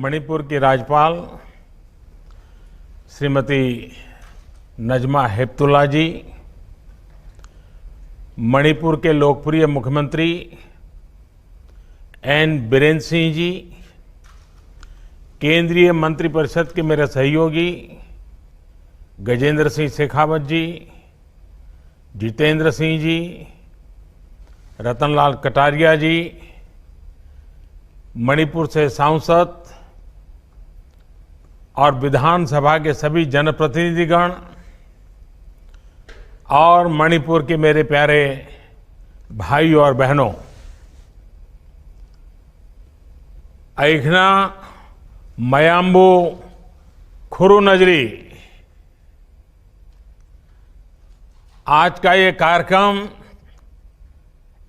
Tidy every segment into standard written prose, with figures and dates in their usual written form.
मणिपुर की राज्यपाल श्रीमती नजमा हेपतुल्ला जी, मणिपुर के लोकप्रिय मुख्यमंत्री एन बीरेन सिंह जी, केंद्रीय मंत्रिपरिषद के मेरे सहयोगी गजेंद्र सिंह शेखावत जी, जितेंद्र सिंह जी, रतनलाल कटारिया जी, मणिपुर से सांसद और विधानसभा के सभी जनप्रतिनिधिगण और मणिपुर के मेरे प्यारे भाई और बहनों, ऐखना मयाम्बू खुरु नजरी, आज का ये कार्यक्रम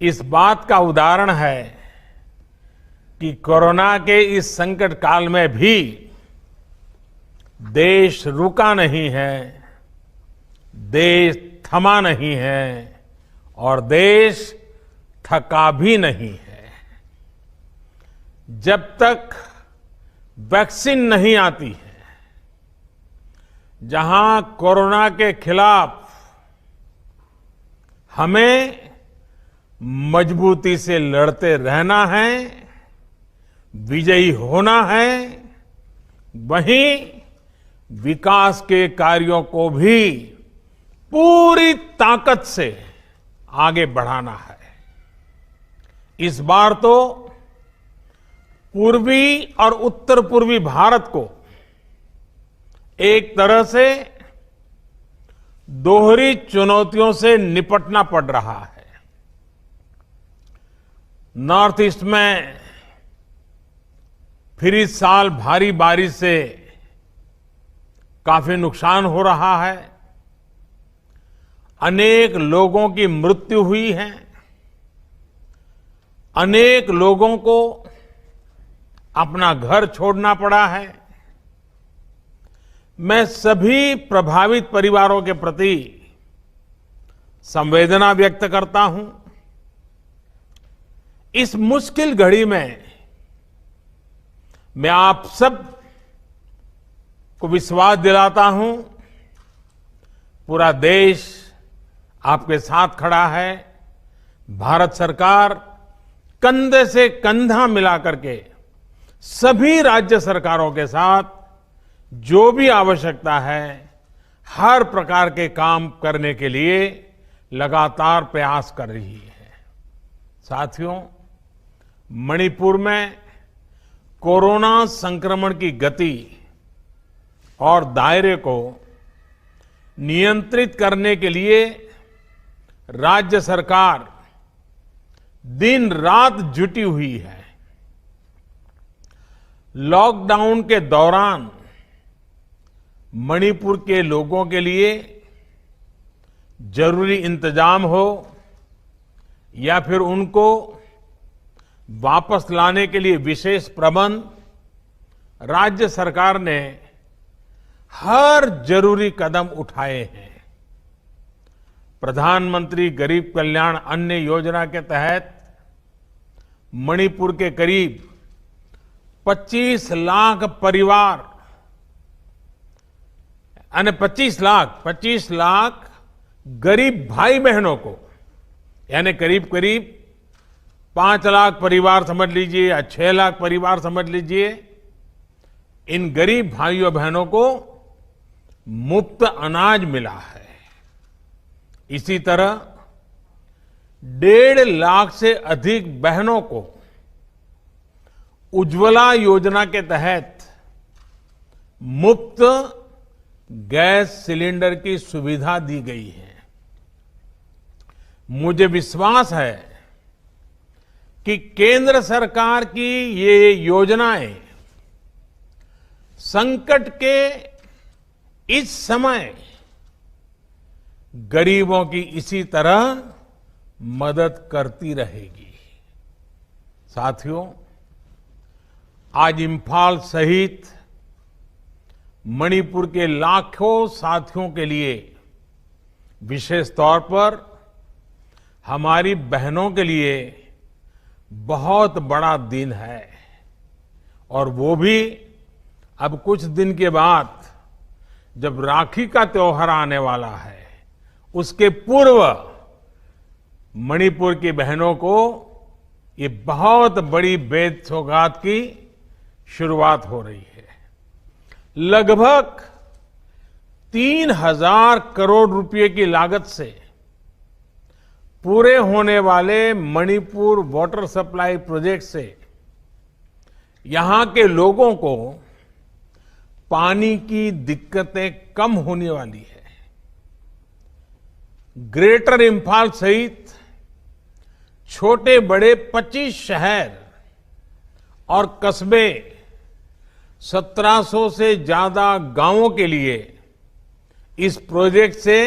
इस बात का उदाहरण है कि कोरोना के इस संकट काल में भी देश रुका नहीं है, देश थमा नहीं है और देश थका भी नहीं है। जब तक वैक्सीन नहीं आती है, जहां कोरोना के खिलाफ हमें मजबूती से लड़ते रहना है, विजयी होना है, वहीं विकास के कार्यों को भी पूरी ताकत से आगे बढ़ाना है। इस बार तो पूर्वी और उत्तर पूर्वी भारत को एक तरह से दोहरी चुनौतियों से निपटना पड़ रहा है। नॉर्थ ईस्ट में फिर इस साल भारी बारिश से काफी नुकसान हो रहा है, अनेक लोगों की मृत्यु हुई है, अनेक लोगों को अपना घर छोड़ना पड़ा है। मैं सभी प्रभावित परिवारों के प्रति संवेदना व्यक्त करता हूं। इस मुश्किल घड़ी में मैं आप सब को विश्वास दिलाता हूं, पूरा देश आपके साथ खड़ा है। भारत सरकार कंधे से कंधा मिलाकर के सभी राज्य सरकारों के साथ जो भी आवश्यकता है, हर प्रकार के काम करने के लिए लगातार प्रयास कर रही है। साथियों, मणिपुर में कोरोना संक्रमण की गति और दायरे को नियंत्रित करने के लिए राज्य सरकार दिन रात जुटी हुई है। लॉकडाउन के दौरान मणिपुर के लोगों के लिए जरूरी इंतजाम हो या फिर उनको वापस लाने के लिए विशेष प्रबंध, राज्य सरकार ने हर जरूरी कदम उठाए हैं। प्रधानमंत्री गरीब कल्याण अन्न योजना के तहत मणिपुर के करीब 25 लाख परिवार, यानी 25 लाख गरीब भाई बहनों को, यानी करीब करीब 5 लाख परिवार समझ लीजिए या 6 लाख परिवार समझ लीजिए, इन गरीब भाइयों बहनों को मुफ्त अनाज मिला है। इसी तरह 1.5 लाख से अधिक बहनों को उज्ज्वला योजना के तहत मुफ्त गैस सिलेंडर की सुविधा दी गई है। मुझे विश्वास है कि केंद्र सरकार की ये योजनाएं संकट के इस समय गरीबों की इसी तरह मदद करती रहेगी। साथियों, आज इंफाल सहित मणिपुर के लाखों साथियों के लिए, विशेष तौर पर हमारी बहनों के लिए बहुत बड़ा दिन है और वो भी अब कुछ दिन के बाद, जब राखी का त्योहार आने वाला है, उसके पूर्व मणिपुर की बहनों को ये बहुत बड़ी बेद सौगात की शुरुआत हो रही है। लगभग 3,000 करोड़ रुपए की लागत से पूरे होने वाले मणिपुर वाटर सप्लाई प्रोजेक्ट से यहां के लोगों को पानी की दिक्कतें कम होने वाली है। ग्रेटर इंफाल सहित छोटे बड़े 25 शहर और कस्बे, 1700 से ज्यादा गांवों के लिए इस प्रोजेक्ट से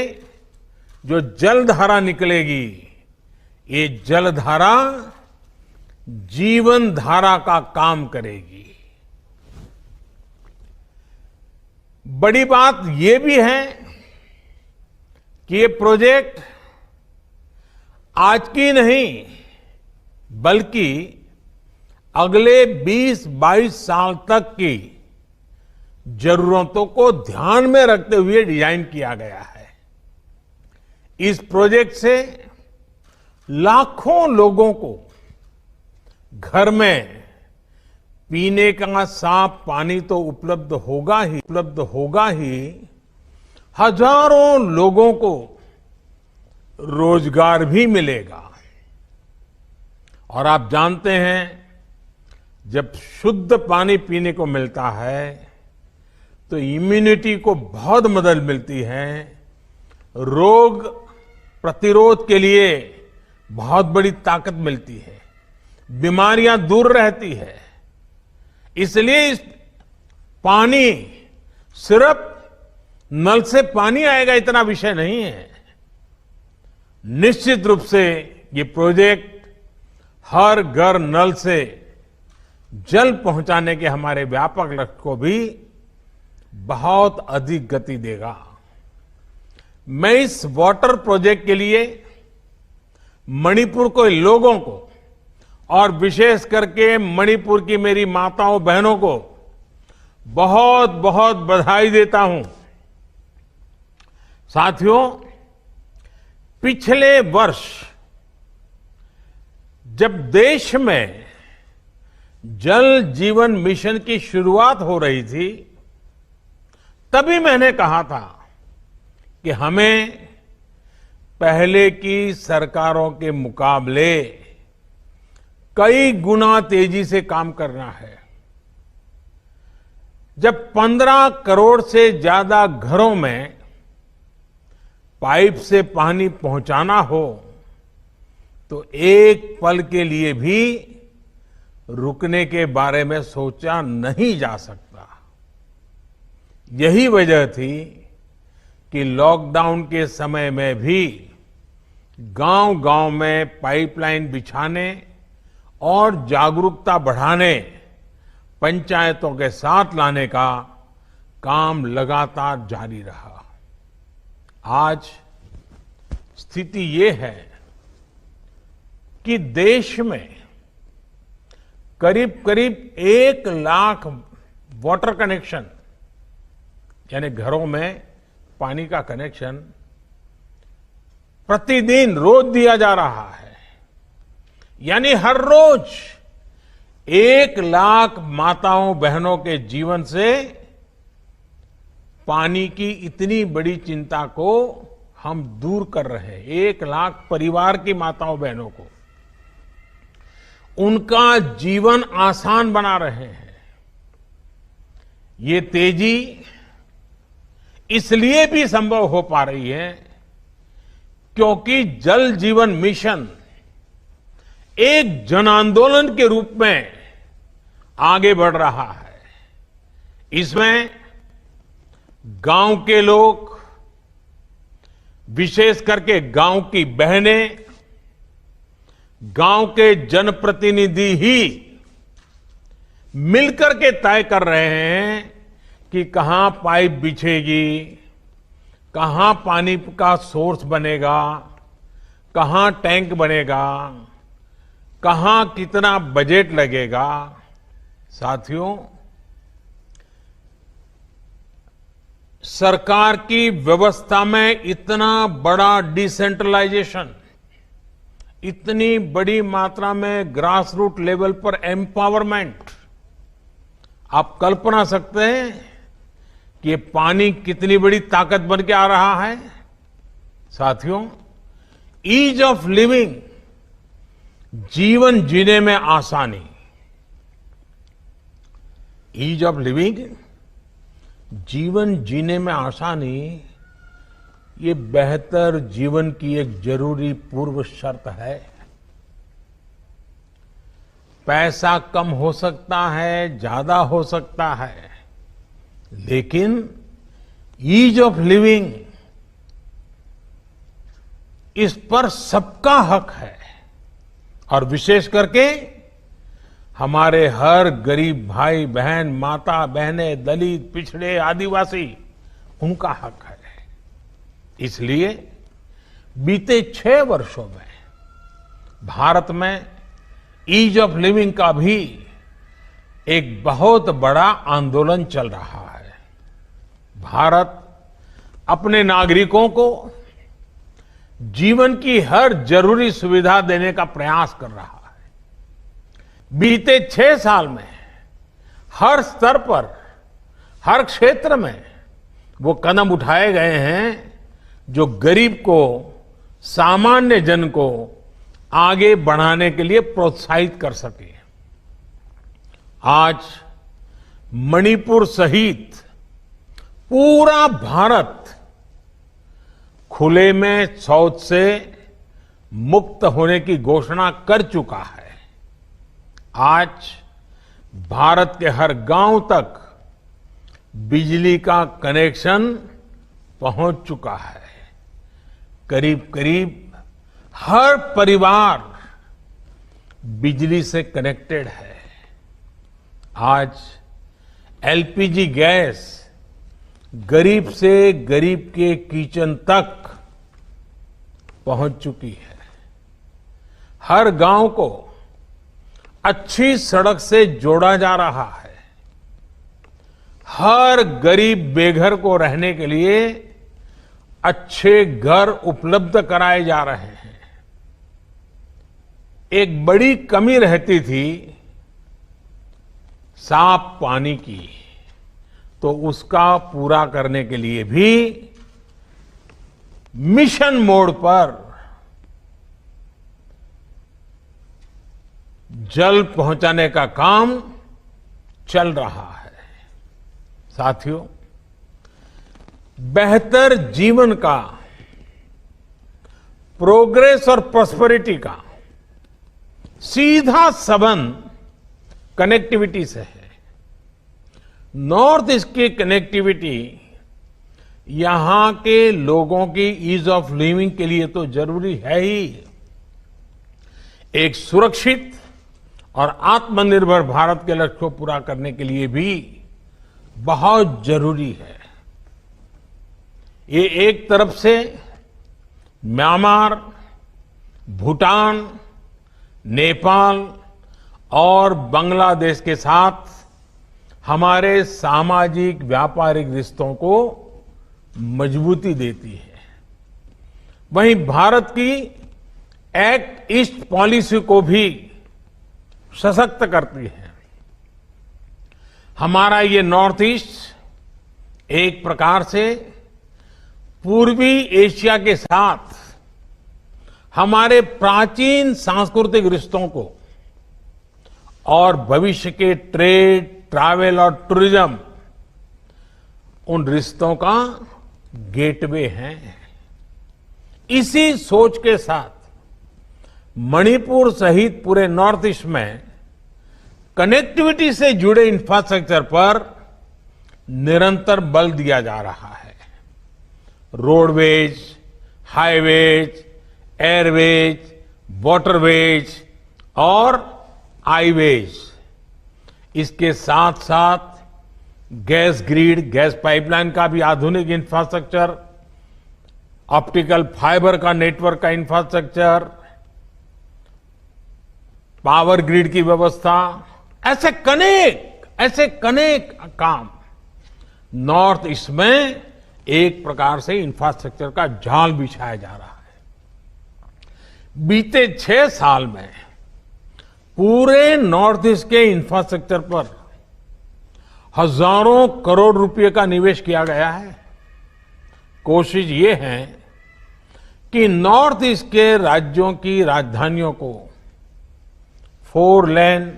जो जलधारा निकलेगी, ये जलधारा जीवन धारा का काम करेगी। बड़ी बात ये भी है कि ये प्रोजेक्ट आज की नहीं, बल्कि अगले 20-22 साल तक की जरूरतों को ध्यान में रखते हुए डिजाइन किया गया है। इस प्रोजेक्ट से लाखों लोगों को घर में पीने का साफ पानी तो उपलब्ध होगा ही, हजारों लोगों को रोजगार भी मिलेगा। और आप जानते हैं, जब शुद्ध पानी पीने को मिलता है तो इम्यूनिटी को बहुत मदद मिलती है, रोग प्रतिरोध के लिए बहुत बड़ी ताकत मिलती है, बीमारियां दूर रहती है। इसलिए इस पानी सिर्फ नल से पानी आएगा इतना विषय नहीं है। निश्चित रूप से ये प्रोजेक्ट हर घर नल से जल पहुंचाने के हमारे व्यापक लक्ष्य को भी बहुत अधिक गति देगा। मैं इस वाटर प्रोजेक्ट के लिए मणिपुर के लोगों को और विशेष करके मणिपुर की मेरी माताओं बहनों को बहुत बहुत बधाई देता हूं। साथियों, पिछले वर्ष जब देश में जल जीवन मिशन की शुरुआत हो रही थी, तभी मैंने कहा था कि हमें पहले की सरकारों के मुकाबले कई गुना तेजी से काम करना है। जब 15 करोड़ से ज्यादा घरों में पाइप से पानी पहुंचाना हो तो एक पल के लिए भी रुकने के बारे में सोचा नहीं जा सकता। यही वजह थी कि लॉकडाउन के समय में भी गांव-गांव में पाइपलाइन बिछाने और जागरूकता बढ़ाने, पंचायतों के साथ लाने का काम लगातार जारी रहा। आज स्थिति ये है कि देश में करीब करीब 1 लाख वाटर कनेक्शन, यानी घरों में पानी का कनेक्शन प्रतिदिन रोज दिया जा रहा है। यानी हर रोज 1 लाख माताओं बहनों के जीवन से पानी की इतनी बड़ी चिंता को हम दूर कर रहे हैं। 1 लाख परिवार की माताओं बहनों को उनका जीवन आसान बना रहे हैं। ये तेजी इसलिए भी संभव हो पा रही है क्योंकि जल जीवन मिशन एक जन आंदोलन के रूप में आगे बढ़ रहा है। इसमें गांव के लोग, विशेष करके गांव की बहनें, गांव के जनप्रतिनिधि ही मिलकर के तय कर रहे हैं कि कहां पाइप बिछेगी, कहां पानी का सोर्स बनेगा, कहां टैंक बनेगा, कहां कितना बजट लगेगा। साथियों, सरकार की व्यवस्था में इतना बड़ा डिसेंट्रलाइजेशन, इतनी बड़ी मात्रा में ग्रास रूट लेवल पर एम्पावरमेंट, आप कल्पना सकते हैं कि ये पानी कितनी बड़ी ताकत बन के आ रहा है। साथियों, ईज ऑफ लिविंग, जीवन जीने में आसानी, ईज ऑफ लिविंग, जीवन जीने में आसानी, ये बेहतर जीवन की एक जरूरी पूर्व शर्त है। पैसा कम हो सकता है, ज्यादा हो सकता है, लेकिन ईज ऑफ लिविंग, इस पर सबका हक है। और विशेष करके हमारे हर गरीब भाई बहन, माता बहनें, दलित, पिछड़े, आदिवासी, उनका हक है। इसलिए बीते 6 वर्षों में भारत में ईज ऑफ लिविंग का भी एक बहुत बड़ा आंदोलन चल रहा है। भारत अपने नागरिकों को जीवन की हर जरूरी सुविधा देने का प्रयास कर रहा है। बीते 6 साल में हर स्तर पर, हर क्षेत्र में वो कदम उठाए गए हैं जो गरीब को, सामान्य जन को आगे बढ़ाने के लिए प्रोत्साहित कर सके। आज मणिपुर सहित पूरा भारत खुले में शौच से मुक्त होने की घोषणा कर चुका है। आज भारत के हर गांव तक बिजली का कनेक्शन पहुंच चुका है। करीब करीब हर परिवार बिजली से कनेक्टेड है। आज एलपीजी गैस गरीब से गरीब के किचन तक पहुंच चुकी है। हर गांव को अच्छी सड़क से जोड़ा जा रहा है। हर गरीब बेघर को रहने के लिए अच्छे घर उपलब्ध कराए जा रहे हैं। एक बड़ी कमी रहती थी साफ पानी की, तो उसका पूरा करने के लिए भी मिशन मोड पर जल पहुंचाने का काम चल रहा है। साथियों, बेहतर जीवन का, प्रोग्रेस और प्रॉस्पेरिटी का सीधा संबंध कनेक्टिविटी से है। नॉर्थ ईस्ट की कनेक्टिविटी यहां के लोगों की ईज ऑफ लिविंग के लिए तो जरूरी है ही, एक सुरक्षित और आत्मनिर्भर भारत के लक्ष्य को पूरा करने के लिए भी बहुत जरूरी है। ये एक तरफ से म्यांमार, भूटान, नेपाल और बांग्लादेश के साथ हमारे सामाजिक व्यापारिक रिश्तों को मजबूती देती है। वहीं भारत की एक्ट ईस्ट पॉलिसी को भी सशक्त करती है। हमारा ये नॉर्थ ईस्ट एक प्रकार से पूर्वी एशिया के साथ हमारे प्राचीन सांस्कृतिक रिश्तों को और भविष्य के ट्रेड, ट्रैवल और टूरिज्म, उन रिश्तों का गेटवे है। इसी सोच के साथ मणिपुर सहित पूरे नॉर्थ ईस्ट में कनेक्टिविटी से जुड़े इंफ्रास्ट्रक्चर पर निरंतर बल दिया जा रहा है। रोडवेज, हाईवेज, एयरवेज, वाटरवेज और आईवेज, इसके साथ साथ गैस ग्रिड, गैस पाइपलाइन का भी आधुनिक इंफ्रास्ट्रक्चर, ऑप्टिकल फाइबर का नेटवर्क का इंफ्रास्ट्रक्चर, पावर ग्रिड की व्यवस्था, ऐसे कनेक काम नॉर्थ ईस्ट में एक प्रकार से इंफ्रास्ट्रक्चर का जाल बिछाया जा रहा है। बीते 6 साल में पूरे नॉर्थ ईस्ट के इंफ्रास्ट्रक्चर पर हजारों करोड़ रुपए का निवेश किया गया है। कोशिश ये है कि नॉर्थ ईस्ट के राज्यों की राजधानियों को 4 लेन,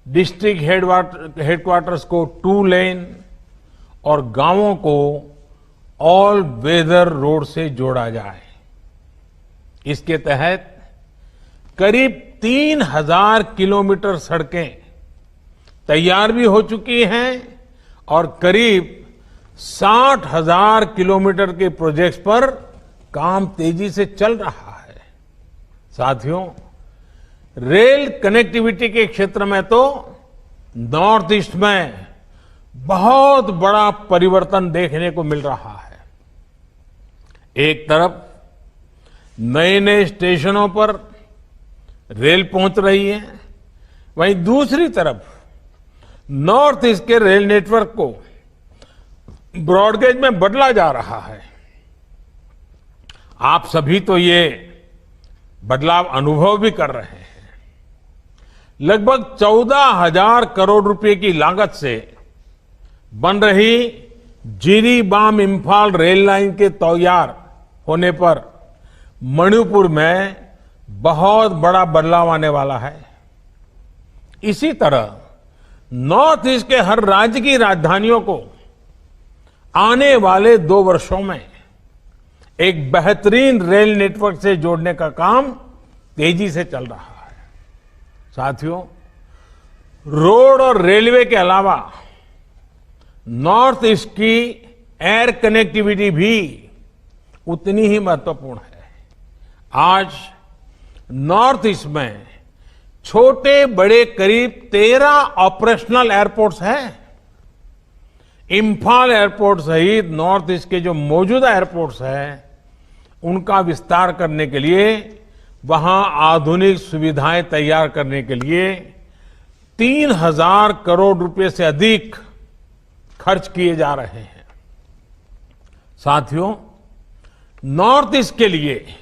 डिस्ट्रिक्ट हेडक्वार्टर्स को 2 लेन और गांवों को ऑल वेदर रोड से जोड़ा जाए। इसके तहत करीब 3000 किलोमीटर सड़कें तैयार भी हो चुकी हैं और करीब 60,000 किलोमीटर के प्रोजेक्ट्स पर काम तेजी से चल रहा है। साथियों, रेल कनेक्टिविटी के क्षेत्र में तो नॉर्थ ईस्ट में बहुत बड़ा परिवर्तन देखने को मिल रहा है। एक तरफ नए नए स्टेशनों पर रेल पहुंच रही है, वहीं दूसरी तरफ नॉर्थ ईस्ट के रेल नेटवर्क को ब्रॉडगेज में बदला जा रहा है। आप सभी तो ये बदलाव अनुभव भी कर रहे हैं। लगभग 14,000 करोड़ रुपए की लागत से बन रही जिरीबाम इम्फाल रेल लाइन के तैयार होने पर मणिपुर में बहुत बड़ा बदलाव आने वाला है। इसी तरह नॉर्थ ईस्ट के हर राज्य की राजधानियों को आने वाले 2 वर्षों में एक बेहतरीन रेल नेटवर्क से जोड़ने का काम तेजी से चल रहा है। साथियों, रोड और रेलवे के अलावा नॉर्थ ईस्ट की एयर कनेक्टिविटी भी उतनी ही महत्वपूर्ण है। आज नॉर्थ ईस्ट में छोटे बड़े करीब 13 ऑपरेशनल एयरपोर्ट्स हैं। इम्फाल एयरपोर्ट सहित नॉर्थ ईस्ट के जो मौजूदा एयरपोर्ट्स हैं, उनका विस्तार करने के लिए, वहां आधुनिक सुविधाएं तैयार करने के लिए 3,000 करोड़ रुपए से अधिक खर्च किए जा रहे हैं। साथियों, नॉर्थ ईस्ट के लिए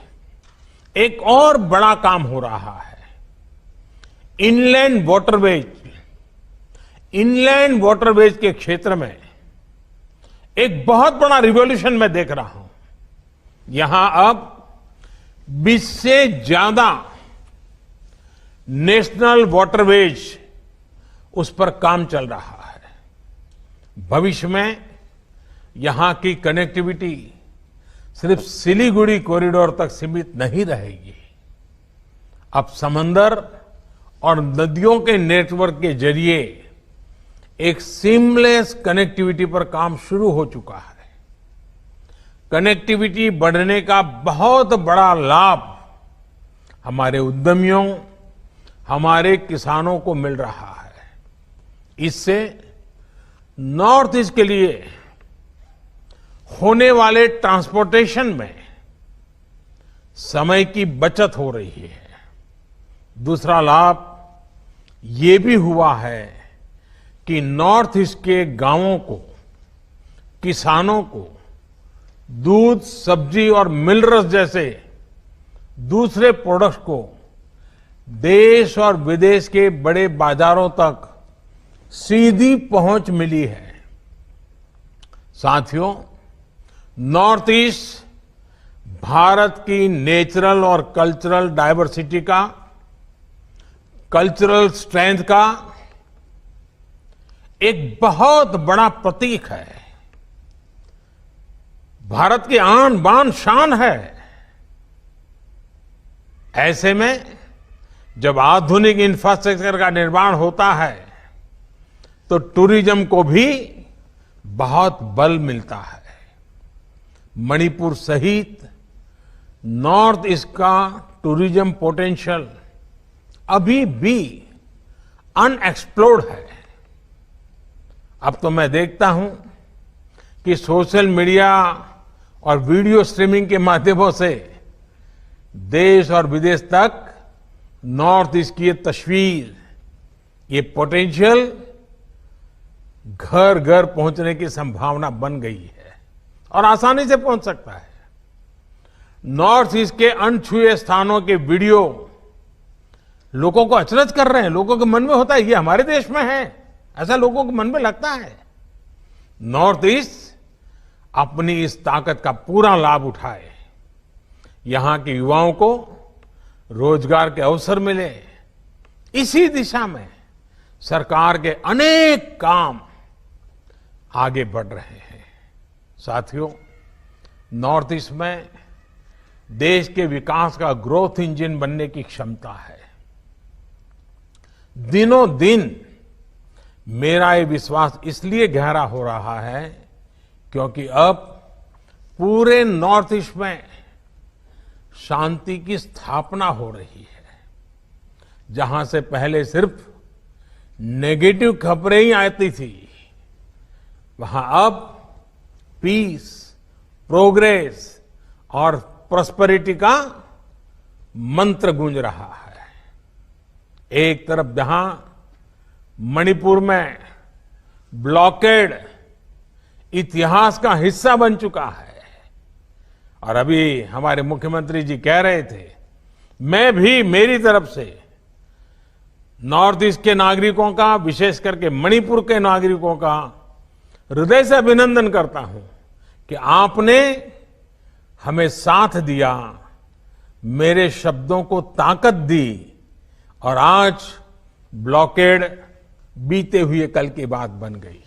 एक और बड़ा काम हो रहा है। इनलैंड वाटरवेज के क्षेत्र में एक बहुत बड़ा रिवॉल्यूशन मैं देख रहा हूं। यहां अब 20 से ज्यादा नेशनल वाटरवेज उस पर काम चल रहा है। भविष्य में यहां की कनेक्टिविटी सिर्फ सिलीगुड़ी कॉरिडोर तक सीमित नहीं रहेगी। अब समंदर और नदियों के नेटवर्क के जरिए एक सीमलेस कनेक्टिविटी पर काम शुरू हो चुका है। कनेक्टिविटी बढ़ने का बहुत बड़ा लाभ हमारे उद्यमियों, हमारे किसानों को मिल रहा है। इससे नॉर्थ ईस्ट के लिए होने वाले ट्रांसपोर्टेशन में समय की बचत हो रही है। दूसरा लाभ ये भी हुआ है कि नॉर्थ ईस्ट के गांवों को, किसानों को दूध, सब्जी और मिनरल्स जैसे दूसरे प्रोडक्ट्स को देश और विदेश के बड़े बाजारों तक सीधी पहुंच मिली है। साथियों, नॉर्थ ईस्ट भारत की नेचुरल और कल्चरल डाइवर्सिटी का, कल्चरल स्ट्रेंथ का एक बहुत बड़ा प्रतीक है। भारत की आन बान शान है। ऐसे में जब आधुनिक इंफ्रास्ट्रक्चर का निर्माण होता है तो टूरिज्म को भी बहुत बल मिलता है। मणिपुर सहित नॉर्थ ईस्ट का टूरिज्म पोटेंशियल अभी भी अनएक्सप्लोर्ड है। अब तो मैं देखता हूं कि सोशल मीडिया और वीडियो स्ट्रीमिंग के माध्यमों से देश और विदेश तक नॉर्थ ईस्ट की ये तस्वीर, ये पोटेंशियल घर घर पहुंचने की संभावना बन गई है और आसानी से पहुंच सकता है। नॉर्थ ईस्ट के अनछुए स्थानों के वीडियो लोगों को अचरज कर रहे हैं। लोगों के मन में होता है ये हमारे देश में है, ऐसा लोगों के मन में लगता है। नॉर्थ ईस्ट अपनी इस ताकत का पूरा लाभ उठाए, यहां के युवाओं को रोजगार के अवसर मिले, इसी दिशा में सरकार के अनेक काम आगे बढ़ रहे हैं। साथियों, नॉर्थ ईस्ट में देश के विकास का ग्रोथ इंजन बनने की क्षमता है। दिनों दिन मेरा ये विश्वास इसलिए गहरा हो रहा है क्योंकि अब पूरे नॉर्थ ईस्ट में शांति की स्थापना हो रही है। जहां से पहले सिर्फ नेगेटिव खबरें ही आती थी, वहां अब पीस, प्रोग्रेस और प्रॉस्पेरिटी का मंत्र गूंज रहा है। एक तरफ जहां मणिपुर में ब्लॉकेड इतिहास का हिस्सा बन चुका है, और अभी हमारे मुख्यमंत्री जी कह रहे थे, मैं भी मेरी तरफ से नॉर्थ ईस्ट के नागरिकों का, विशेष करके मणिपुर के नागरिकों का हृदय से अभिनंदन करता हूं कि आपने हमें साथ दिया, मेरे शब्दों को ताकत दी और आज ब्लॉकेड बीते हुए कल की बात बन गई।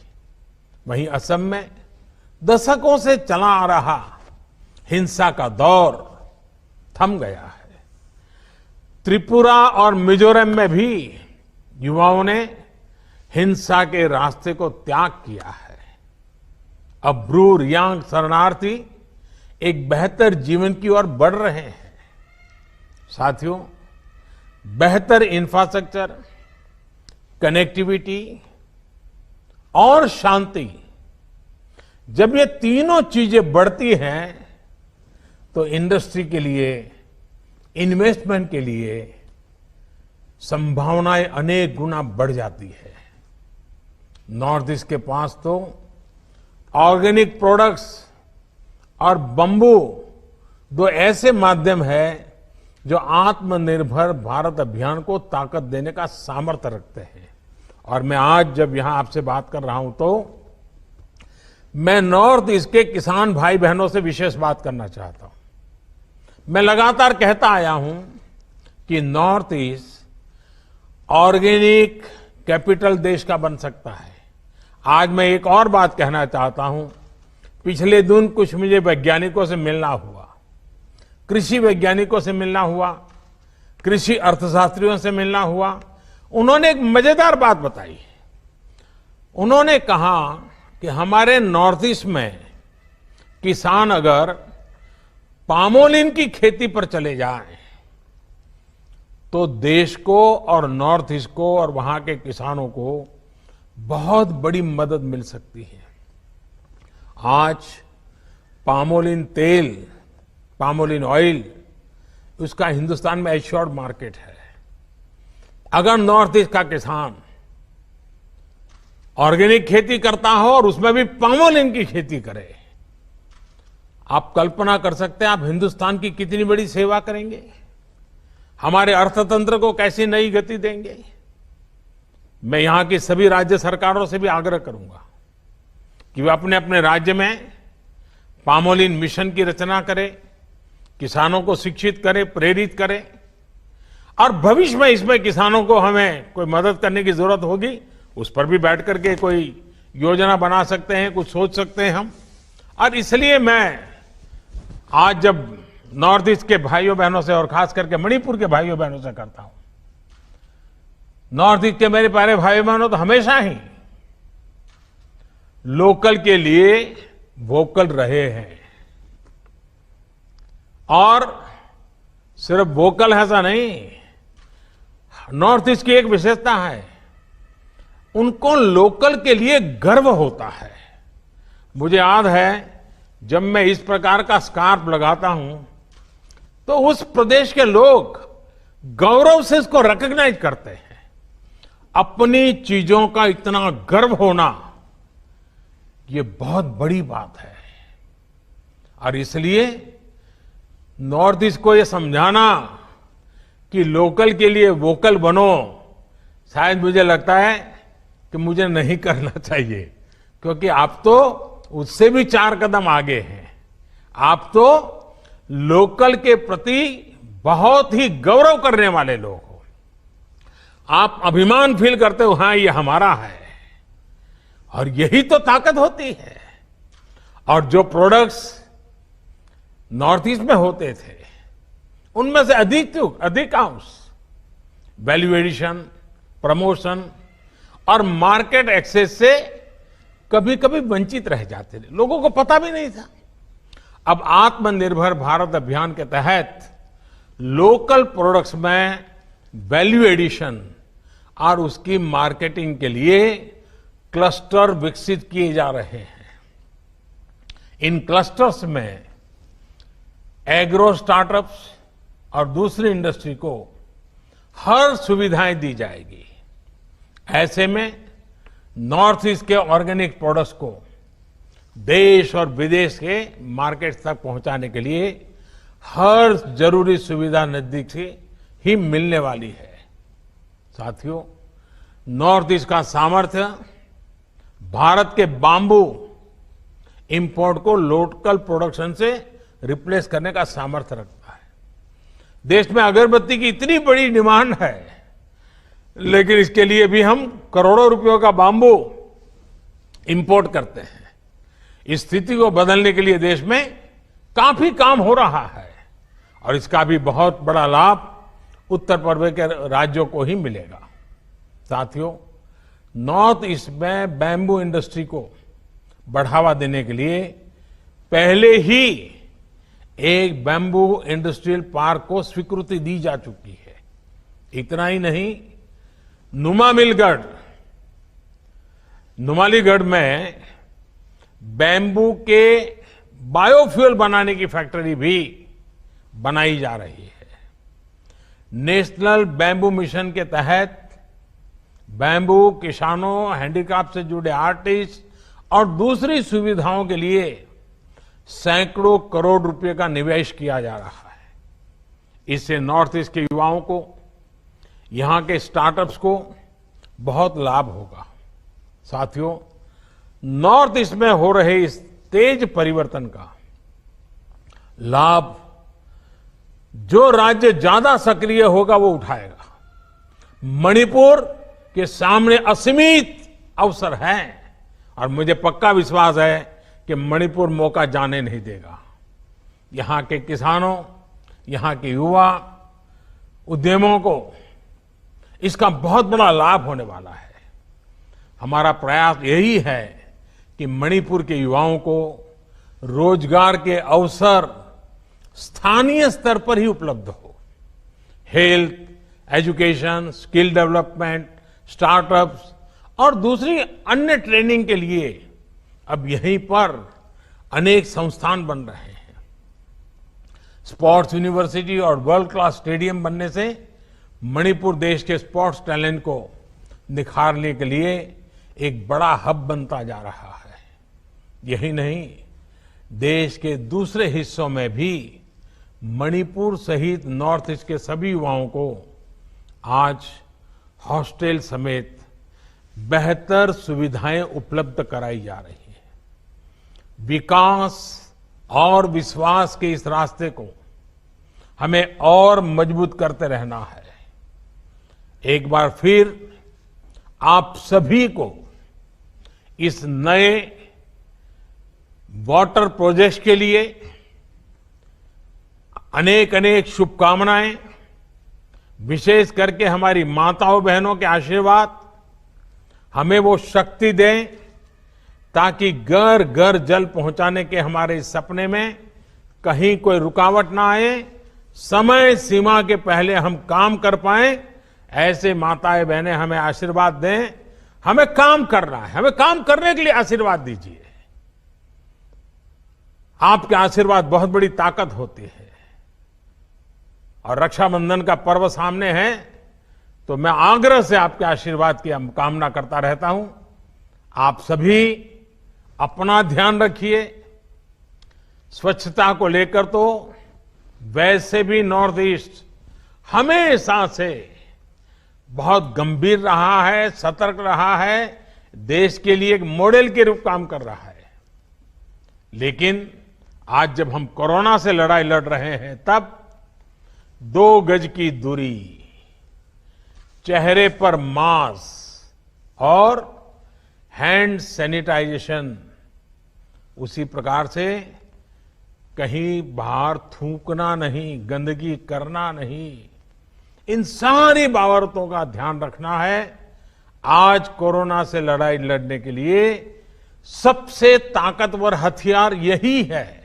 वहीं असम में दशकों से चला आ रहा हिंसा का दौर थम गया है। त्रिपुरा और मिजोरम में भी युवाओं ने हिंसा के रास्ते को त्याग किया है। अब ब्रू रियांग शरणार्थी एक बेहतर जीवन की ओर बढ़ रहे हैं। साथियों, बेहतर इंफ्रास्ट्रक्चर, कनेक्टिविटी और शांति, जब ये तीनों चीजें बढ़ती हैं तो इंडस्ट्री के लिए, इन्वेस्टमेंट के लिए संभावनाएं अनेक गुना बढ़ जाती है। नॉर्थ ईस्ट के पास तो ऑर्गेनिक प्रोडक्ट्स और बंबू दो ऐसे माध्यम है जो आत्मनिर्भर भारत अभियान को ताकत देने का सामर्थ्य रखते हैं। और मैं आज जब यहां आपसे बात कर रहा हूं तो मैं नॉर्थ ईस्ट के किसान भाई बहनों से विशेष बात करना चाहता हूं। मैं लगातार कहता आया हूं कि नॉर्थ ईस्ट ऑर्गेनिक कैपिटल देश का बन सकता है। आज मैं एक और बात कहना चाहता हूं। पिछले दिन कुछ मुझे वैज्ञानिकों से मिलना हुआ, कृषि वैज्ञानिकों से मिलना हुआ, कृषि अर्थशास्त्रियों से मिलना हुआ। उन्होंने एक मजेदार बात बताई। उन्होंने कहा कि हमारे नॉर्थ ईस्ट में किसान अगर पामोलिन की खेती पर चले जाएं तो देश को और नॉर्थ ईस्ट को और वहां के किसानों को बहुत बड़ी मदद मिल सकती है। आज पामोलिन तेल, पामोलिन ऑयल, उसका हिंदुस्तान में एश्योर्ड मार्केट है। अगर नॉर्थ ईस्ट का किसान ऑर्गेनिक खेती करता हो और उसमें भी पामोलिन की खेती करे, आप कल्पना कर सकते हैं आप हिंदुस्तान की कितनी बड़ी सेवा करेंगे, हमारे अर्थतंत्र को कैसी नई गति देंगे। मैं यहां की सभी राज्य सरकारों से भी आग्रह करूंगा कि वे अपने अपने राज्य में पामोलिन मिशन की रचना करें, किसानों को शिक्षित करें, प्रेरित करें। और भविष्य में इसमें किसानों को हमें कोई मदद करने की जरूरत होगी, उस पर भी बैठ करके कोई योजना बना सकते हैं, कुछ सोच सकते हैं हम। और इसलिए मैं आज जब नॉर्थ ईस्ट के भाइयों बहनों से और खास करके मणिपुर के भाइयों बहनों से करता हूं, नॉर्थ ईस्ट के मेरे प्यारे भाई बहनों तो हमेशा ही लोकल के लिए वोकल रहे हैं। और सिर्फ वोकल ऐसा नहीं, नॉर्थ ईस्ट की एक विशेषता है, उनको लोकल के लिए गर्व होता है। मुझे याद है जब मैं इस प्रकार का स्कार्फ लगाता हूं तो उस प्रदेश के लोग गौरव से इसको रिकॉग्नाइज करते हैं। अपनी चीजों का इतना गर्व होना, ये बहुत बड़ी बात है। और इसलिए नॉर्थ ईस्ट को ये समझाना कि लोकल के लिए वोकल बनो, शायद मुझे लगता है कि मुझे नहीं करना चाहिए, क्योंकि आप तो उससे भी 4 कदम आगे हैं। आप तो लोकल के प्रति बहुत ही गौरव करने वाले लोग हो। आप अभिमान फील करते हो, हाँ ये हमारा है, और यही तो ताकत होती है। और जो प्रोडक्ट्स नॉर्थ ईस्ट में होते थे, उनमें से अधिकांश वैल्यू एडिशन, प्रमोशन और मार्केट एक्सेस से कभी कभी वंचित रह जाते थे, लोगों को पता भी नहीं था। अब आत्मनिर्भर भारत अभियान के तहत लोकल प्रोडक्ट्स में वैल्यू एडिशन और उसकी मार्केटिंग के लिए क्लस्टर विकसित किए जा रहे हैं। इन क्लस्टर्स में एग्रो स्टार्टअप्स और दूसरी इंडस्ट्री को हर सुविधाएं दी जाएगी। ऐसे में नॉर्थ ईस्ट के ऑर्गेनिक प्रोडक्ट्स को देश और विदेश के मार्केट तक पहुंचाने के लिए हर जरूरी सुविधा नजदीक से ही मिलने वाली है। साथियों, नॉर्थ ईस्ट का सामर्थ्य भारत के बांबू इंपोर्ट को लोकल प्रोडक्शन से रिप्लेस करने का सामर्थ्य रखता है। देश में अगरबत्ती की इतनी बड़ी डिमांड है, लेकिन इसके लिए भी हम करोड़ों रुपयों का बांबू इंपोर्ट करते हैं। इस स्थिति को बदलने के लिए देश में काफी काम हो रहा है, और इसका भी बहुत बड़ा लाभ उत्तर पूर्व के राज्यों को ही मिलेगा। साथियों, नॉर्थ ईस्ट में बैम्बू इंडस्ट्री को बढ़ावा देने के लिए पहले ही एक बैम्बू इंडस्ट्रियल पार्क को स्वीकृति दी जा चुकी है। इतना ही नहीं, नुमालीगढ़ में बैम्बू के बायोफ्यूल बनाने की फैक्ट्री भी बनाई जा रही है। नेशनल बैम्बू मिशन के तहत बैम्बू किसानों, हैंडीक्राफ्ट से जुड़े आर्टिस्ट और दूसरी सुविधाओं के लिए सैकड़ों करोड़ रुपए का निवेश किया जा रहा है। इससे नॉर्थ ईस्ट के युवाओं को, यहां के स्टार्टअप्स को बहुत लाभ होगा। साथियों, नॉर्थ ईस्ट में हो रहे इस तेज परिवर्तन का लाभ जो राज्य ज्यादा सक्रिय होगा वो उठाएगा। मणिपुर के सामने असीमित अवसर हैं, और मुझे पक्का विश्वास है कि मणिपुर मौका जाने नहीं देगा। यहां के किसानों, यहां के युवा उद्यमों को इसका बहुत बड़ा लाभ होने वाला है। हमारा प्रयास यही है कि मणिपुर के युवाओं को रोजगार के अवसर स्थानीय स्तर पर ही उपलब्ध हो। Health, education, skill development, startups और दूसरी अन्य ट्रेनिंग के लिए अब यहीं पर अनेक संस्थान बन रहे हैं। स्पोर्ट्स यूनिवर्सिटी और वर्ल्ड क्लास स्टेडियम बनने से मणिपुर देश के स्पोर्ट्स टैलेंट को निखारने के लिए एक बड़ा हब बनता जा रहा है। यही नहीं, देश के दूसरे हिस्सों में भी मणिपुर सहित नॉर्थ ईस्ट के सभी युवाओं को आज हॉस्टल समेत बेहतर सुविधाएं उपलब्ध कराई जा रही हैं। विकास और विश्वास के इस रास्ते को हमें और मजबूत करते रहना है। एक बार फिर आप सभी को इस नए वाटर प्रोजेक्ट के लिए अनेक अनेक शुभकामनाएं। विशेष करके हमारी माताओं बहनों के आशीर्वाद हमें वो शक्ति दें ताकि घर घर जल पहुंचाने के हमारे इस सपने में कहीं कोई रुकावट ना आए, समय सीमा के पहले हम काम कर पाएं। ऐसे माताएं बहनें हमें आशीर्वाद दें। हमें काम करना है, हमें काम करने के लिए आशीर्वाद दीजिए। आपके आशीर्वाद बहुत बड़ी ताकत होती है। और रक्षाबंधन का पर्व सामने है तो तो मैं आग्रह से आपके आशीर्वाद की कामना करता रहता हूं। आप सभी अपना ध्यान रखिए। स्वच्छता को लेकर तो वैसे भी नॉर्थ ईस्ट हमेशा से बहुत गंभीर रहा है, सतर्क रहा है, देश के लिए एक मॉडल के रूप काम कर रहा है। लेकिन आज जब हम कोरोना से लड़ाई लड़ रहे हैं, तब 2 गज की दूरी, चेहरे पर मास्क और हैंड सैनिटाइजेशन, उसी प्रकार से कहीं बाहर थूकना नहीं, गंदगी करना नहीं, इन सारी बाबतों का ध्यान रखना है। आज कोरोना से लड़ाई लड़ने के लिए सबसे ताकतवर हथियार यही है।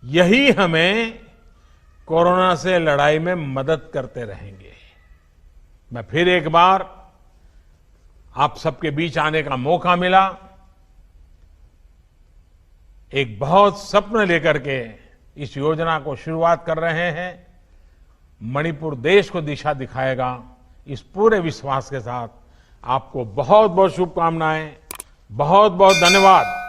यही हमें कोरोना से लड़ाई में मदद करते रहेंगे। मैं फिर एक बार आप सबके बीच आने का मौका मिला। एक बहुत स्वप्न लेकर के इस योजना को शुरुआत कर रहे हैं। मणिपुर देश को दिशा दिखाएगा, इस पूरे विश्वास के साथ आपको बहुत बहुत शुभकामनाएं, बहुत बहुत धन्यवाद।